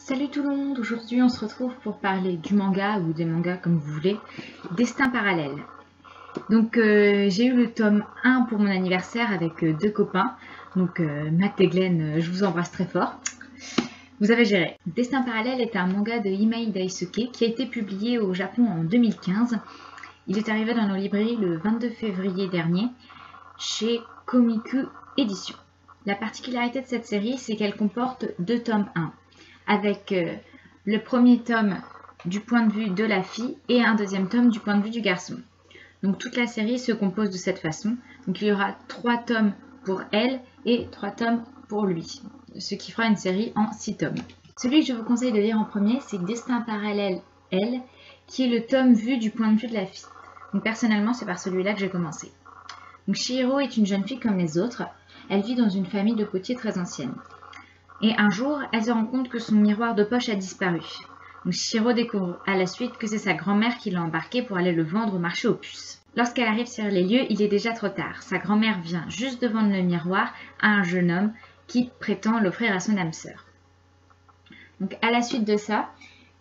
Salut tout le monde, aujourd'hui on se retrouve pour parler du manga ou des mangas comme vous voulez, Destin parallèle. Donc j'ai eu le tome 1 pour mon anniversaire avec deux copains, donc Matt et Glenn, je vous embrasse très fort. Vous avez géré. Destin parallèle est un manga de Imai Daisuke qui a été publié au Japon en 2015. Il est arrivé dans nos librairies le 22 février dernier chez Komiku Édition. La particularité de cette série, c'est qu'elle comporte deux tomes 1. Avec le premier tome du point de vue de la fille et un deuxième tome du point de vue du garçon. Donc toute la série se compose de cette façon. Donc il y aura 3 tomes pour elle et 3 tomes pour lui, ce qui fera une série en 6 tomes. Celui que je vous conseille de lire en premier, c'est Destin parallèle, elle, qui est le tome vu du point de vue de la fille. Donc personnellement, c'est par celui-là que j'ai commencé. Donc Chihiro est une jeune fille comme les autres. Elle vit dans une famille de potiers très ancienne. Et un jour, elle se rend compte que son miroir de poche a disparu. Donc Chihiro découvre à la suite que c'est sa grand-mère qui l'a embarqué pour aller le vendre au marché aux puces. Lorsqu'elle arrive sur les lieux, il est déjà trop tard. Sa grand-mère vient juste de vendre le miroir à un jeune homme qui prétend l'offrir à son âme sœur. Donc à la suite de ça,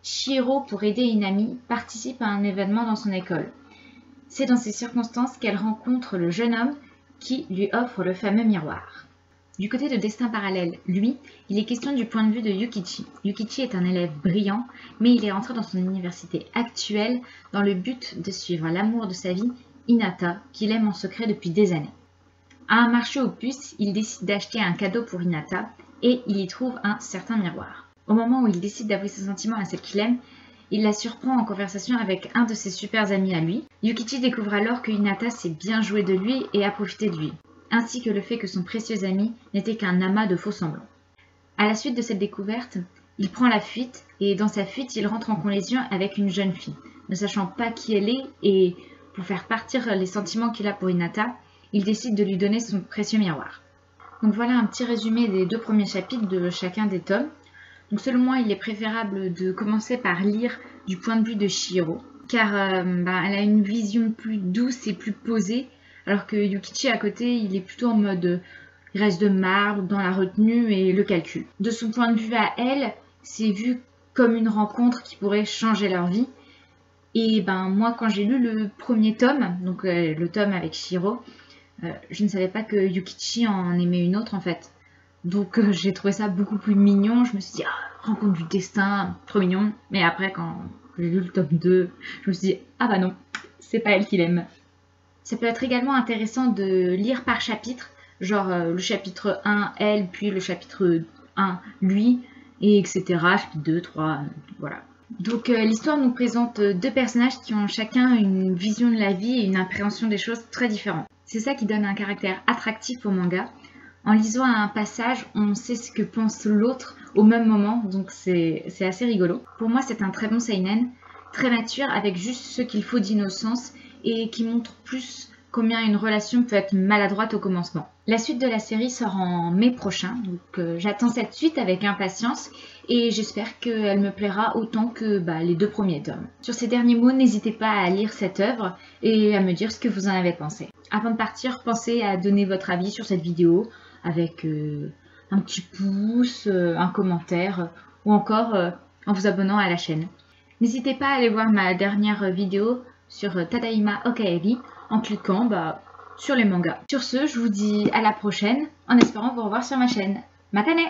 Chihiro, pour aider une amie, participe à un événement dans son école. C'est dans ces circonstances qu'elle rencontre le jeune homme qui lui offre le fameux miroir. Du côté de Destin parallèle, lui, il est question du point de vue de Yukichi. Yukichi est un élève brillant, mais il est entré dans son université actuelle dans le but de suivre l'amour de sa vie, Hinata, qu'il aime en secret depuis des années. À un marché aux puces, il décide d'acheter un cadeau pour Hinata et il y trouve un certain miroir. Au moment où il décide d'avouer ses sentiments à celle qu'il aime, il la surprend en conversation avec un de ses super amis à lui. Yukichi découvre alors que Hinata s'est bien joué de lui et a profité de lui, ainsi que le fait que son précieux ami n'était qu'un amas de faux semblants. À la suite de cette découverte, il prend la fuite et dans sa fuite, il rentre en collision avec une jeune fille. Ne sachant pas qui elle est et pour faire partir les sentiments qu'il a pour Hinata, il décide de lui donner son précieux miroir. Donc voilà un petit résumé des 2 premiers chapitres de chacun des tomes. Donc selon moi, il est préférable de commencer par lire du point de vue de Chihiro, car elle a une vision plus douce et plus posée, alors que Yukichi à côté, il est plutôt en mode il reste de marbre dans la retenue et le calcul. De son point de vue à elle, c'est vu comme une rencontre qui pourrait changer leur vie. Et moi quand j'ai lu le premier tome, donc le tome avec Chihiro, je ne savais pas que Yukichi en aimait une autre en fait. Donc j'ai trouvé ça beaucoup plus mignon. Je me suis dit, rencontre du destin, trop mignon. Mais après quand j'ai lu le tome 2, je me suis dit, ah bah non, c'est pas elle qu'il aime. Ça peut être également intéressant de lire par chapitre, genre le chapitre 1, elle, puis le chapitre 1, lui, et etc. Chapitre 2, 3, voilà. Donc l'histoire nous présente 2 personnages qui ont chacun une vision de la vie et une appréhension des choses très différentes. C'est ça qui donne un caractère attractif au manga. En lisant un passage, on sait ce que pense l'autre au même moment, donc c'est assez rigolo. Pour moi, c'est un très bon seinen, très mature, avec juste ce qu'il faut d'innocence, et qui montre plus combien une relation peut être maladroite au commencement. La suite de la série sort en mai prochain, donc j'attends cette suite avec impatience et j'espère qu'elle me plaira autant que les 2 premiers tomes. Sur ces derniers mots, n'hésitez pas à lire cette œuvre et à me dire ce que vous en avez pensé. Avant de partir, pensez à donner votre avis sur cette vidéo avec un petit pouce, un commentaire ou encore en vous abonnant à la chaîne. N'hésitez pas à aller voir ma dernière vidéo sur Tadaima Okaeri en cliquant sur les mangas. Sur ce, je vous dis à la prochaine en espérant vous revoir sur ma chaîne. Matane!